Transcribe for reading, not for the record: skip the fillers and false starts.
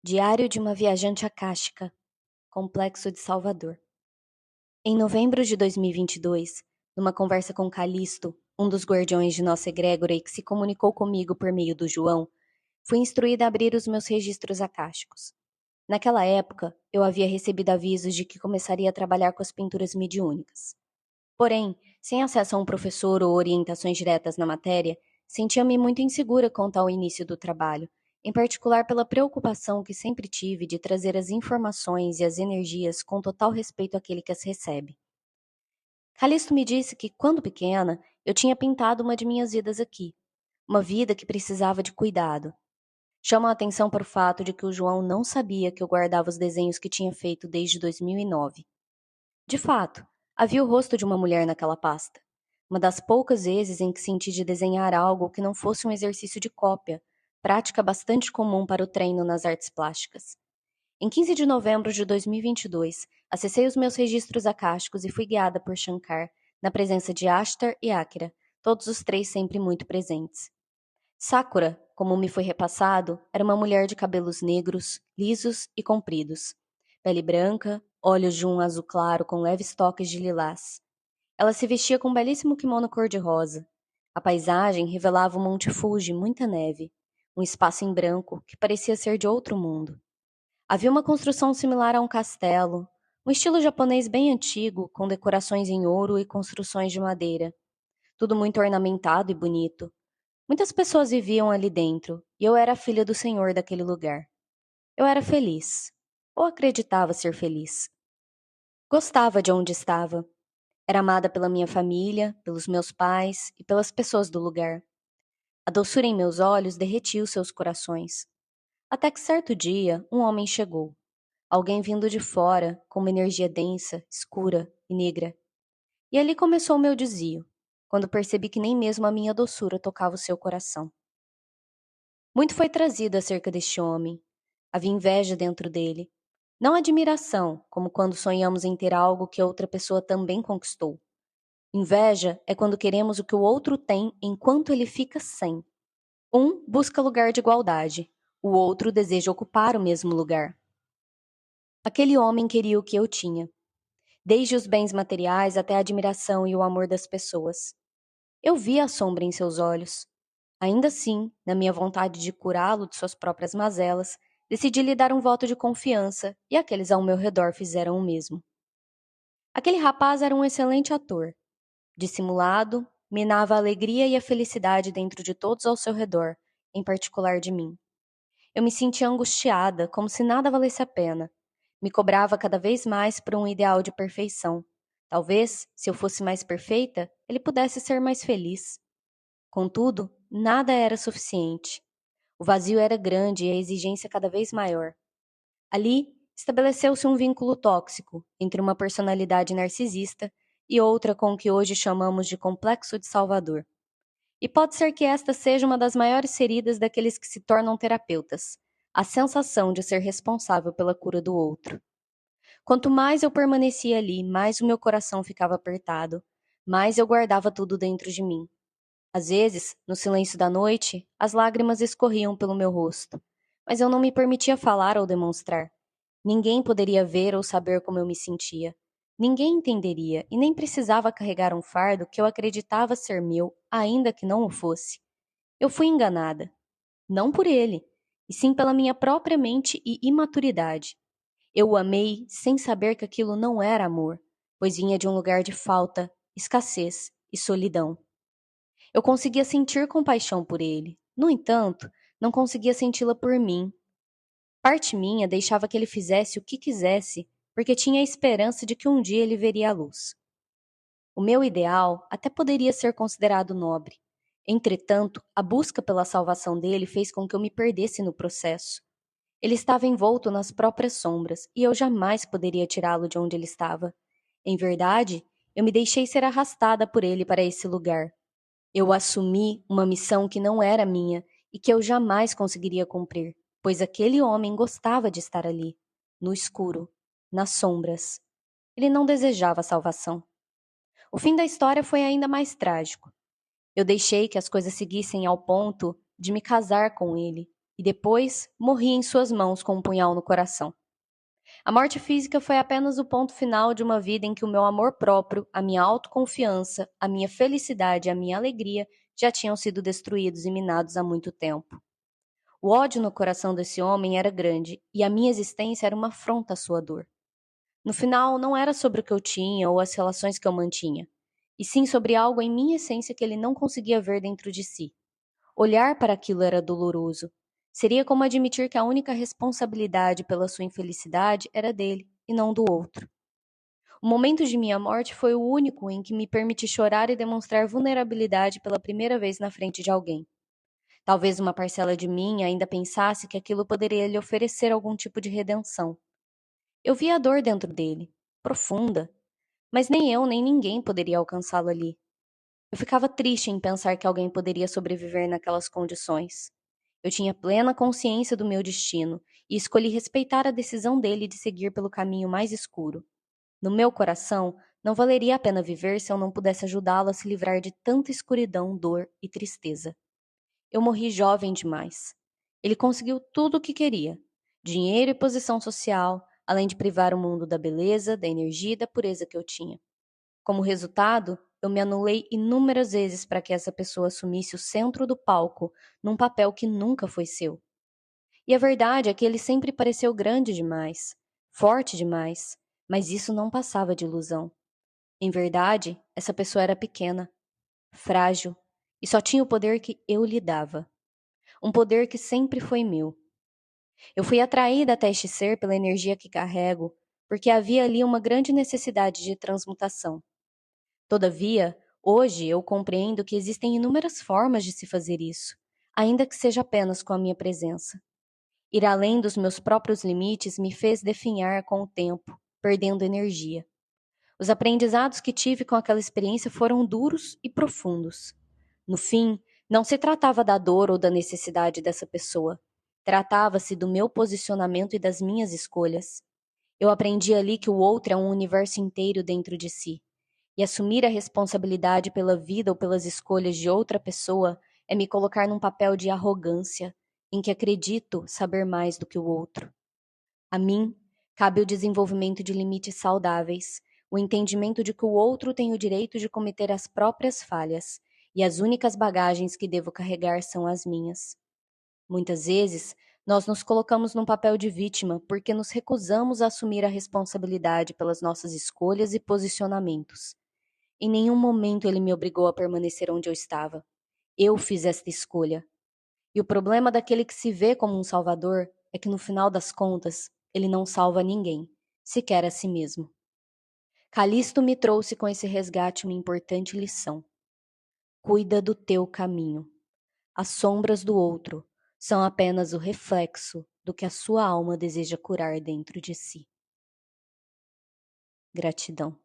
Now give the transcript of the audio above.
Diário de uma viajante akáshica, Complexo de Salvador. Em novembro de 2022, numa conversa com Calisto, um dos guardiões de nossa egrégora e que se comunicou comigo por meio do João, fui instruída a abrir os meus registros akáshicos. Naquela época, eu havia recebido avisos de que começaria a trabalhar com as pinturas mediúnicas. Porém, sem acesso a um professor ou orientações diretas na matéria, sentia-me muito insegura quanto ao início do trabalho, em particular pela preocupação que sempre tive de trazer as informações e as energias com total respeito àquele que as recebe. Calixto me disse que, quando pequena, eu tinha pintado uma de minhas vidas aqui, uma vida que precisava de cuidado. Chama a atenção para o fato de que o João não sabia que eu guardava os desenhos que tinha feito desde 2009. De fato, havia o rosto de uma mulher naquela pasta. Uma das poucas vezes em que senti de desenhar algo que não fosse um exercício de cópia, prática bastante comum para o treino nas artes plásticas. Em 15 de novembro de 2022, acessei os meus registros akáshicos e fui guiada por Shankar, na presença de Ashtar e Akira, todos os três sempre muito presentes. Sakura, como me foi repassado, era uma mulher de cabelos negros, lisos e compridos, pele branca, olhos de um azul claro com leves toques de lilás. Ela se vestia com um belíssimo kimono cor-de-rosa. A paisagem revelava um Monte Fuji e muita neve, um espaço em branco que parecia ser de outro mundo. Havia uma construção similar a um castelo, um estilo japonês bem antigo, com decorações em ouro e construções de madeira. Tudo muito ornamentado e bonito. Muitas pessoas viviam ali dentro, e eu era a filha do senhor daquele lugar. Eu era feliz, ou acreditava ser feliz. Gostava de onde estava. Era amada pela minha família, pelos meus pais e pelas pessoas do lugar. A doçura em meus olhos derretia os seus corações. Até que certo dia, um homem chegou. Alguém vindo de fora, com uma energia densa, escura e negra. E ali começou o meu desvio, quando percebi que nem mesmo a minha doçura tocava o seu coração. Muito foi trazido acerca deste homem. Havia inveja dentro dele. Não admiração, como quando sonhamos em ter algo que outra pessoa também conquistou. Inveja é quando queremos o que o outro tem enquanto ele fica sem. Um busca lugar de igualdade, o outro deseja ocupar o mesmo lugar. Aquele homem queria o que eu tinha, desde os bens materiais até a admiração e o amor das pessoas. Eu via a sombra em seus olhos. Ainda assim, na minha vontade de curá-lo de suas próprias mazelas, decidi lhe dar um voto de confiança e aqueles ao meu redor fizeram o mesmo. Aquele rapaz era um excelente ator. Dissimulado, minava a alegria e a felicidade dentro de todos ao seu redor, em particular de mim. Eu me sentia angustiada, como se nada valesse a pena. Me cobrava cada vez mais por um ideal de perfeição. Talvez, se eu fosse mais perfeita, ele pudesse ser mais feliz. Contudo, nada era suficiente. O vazio era grande e a exigência cada vez maior. Ali, estabeleceu-se um vínculo tóxico entre uma personalidade narcisista e outra com o que hoje chamamos de Complexo de Salvador. E pode ser que esta seja uma das maiores feridas daqueles que se tornam terapeutas, a sensação de ser responsável pela cura do outro. Quanto mais eu permanecia ali, mais o meu coração ficava apertado, mais eu guardava tudo dentro de mim. Às vezes, no silêncio da noite, as lágrimas escorriam pelo meu rosto, mas eu não me permitia falar ou demonstrar. Ninguém poderia ver ou saber como eu me sentia. Ninguém entenderia e nem precisava carregar um fardo que eu acreditava ser meu, ainda que não o fosse. Eu fui enganada. Não por ele, e sim pela minha própria mente e imaturidade. Eu o amei sem saber que aquilo não era amor, pois vinha de um lugar de falta, escassez e solidão. Eu conseguia sentir compaixão por ele. No entanto, não conseguia senti-la por mim. Parte minha deixava que ele fizesse o que quisesse, porque tinha a esperança de que um dia ele veria a luz. O meu ideal até poderia ser considerado nobre. Entretanto, a busca pela salvação dele fez com que eu me perdesse no processo. Ele estava envolto nas próprias sombras, e eu jamais poderia tirá-lo de onde ele estava. Em verdade, eu me deixei ser arrastada por ele para esse lugar. Eu assumi uma missão que não era minha e que eu jamais conseguiria cumprir, pois aquele homem gostava de estar ali, no escuro, nas sombras. Ele não desejava salvação. O fim da história foi ainda mais trágico. Eu deixei que as coisas seguissem ao ponto de me casar com ele. e depois morri em suas mãos com um punhal no coração. A morte física foi apenas o ponto final de uma vida em que o meu amor próprio, a minha autoconfiança, a minha felicidade e a minha alegria já tinham sido destruídos e minados há muito tempo. O ódio no coração desse homem era grande e a minha existência era uma afronta à sua dor. No final, não era sobre o que eu tinha ou as relações que eu mantinha, e sim sobre algo em minha essência que ele não conseguia ver dentro de si. Olhar para aquilo era doloroso. Seria como admitir que a única responsabilidade pela sua infelicidade era dele e não do outro. O momento de minha morte foi o único em que me permiti chorar e demonstrar vulnerabilidade pela primeira vez na frente de alguém. Talvez uma parcela de mim ainda pensasse que aquilo poderia lhe oferecer algum tipo de redenção. Eu via a dor dentro dele, profunda, mas nem eu nem ninguém poderia alcançá-lo ali. Eu ficava triste em pensar que alguém poderia sobreviver naquelas condições. Eu tinha plena consciência do meu destino e escolhi respeitar a decisão dele de seguir pelo caminho mais escuro. No meu coração, não valeria a pena viver se eu não pudesse ajudá-lo a se livrar de tanta escuridão, dor e tristeza. Eu morri jovem demais. Ele conseguiu tudo o que queria: dinheiro e posição social, além de privar o mundo da beleza, da energia e da pureza que eu tinha. Como resultado, eu me anulei inúmeras vezes para que essa pessoa assumisse o centro do palco, num papel que nunca foi seu. E a verdade é que ele sempre pareceu grande demais, forte demais, mas isso não passava de ilusão. Em verdade, essa pessoa era pequena, frágil, e só tinha o poder que eu lhe dava. Um poder que sempre foi meu. Eu fui atraída até este ser pela energia que carrego, porque havia ali uma grande necessidade de transmutação. Todavia, hoje eu compreendo que existem inúmeras formas de se fazer isso, ainda que seja apenas com a minha presença. Ir além dos meus próprios limites me fez definhar com o tempo, perdendo energia. Os aprendizados que tive com aquela experiência foram duros e profundos. No fim, não se tratava da dor ou da necessidade dessa pessoa. Tratava-se do meu posicionamento e das minhas escolhas. Eu aprendi ali que o outro é um universo inteiro dentro de si. E assumir a responsabilidade pela vida ou pelas escolhas de outra pessoa é me colocar num papel de arrogância, em que acredito saber mais do que o outro. A mim, cabe o desenvolvimento de limites saudáveis, o entendimento de que o outro tem o direito de cometer as próprias falhas, e as únicas bagagens que devo carregar são as minhas. Muitas vezes, nós nos colocamos num papel de vítima porque nos recusamos a assumir a responsabilidade pelas nossas escolhas e posicionamentos. Em nenhum momento ele me obrigou a permanecer onde eu estava. Eu fiz esta escolha. E o problema daquele que se vê como um salvador é que, no final das contas, ele não salva ninguém, sequer a si mesmo. Calixto me trouxe com esse resgate uma importante lição. Cuida do teu caminho. As sombras do outro são apenas o reflexo do que a sua alma deseja curar dentro de si. Gratidão.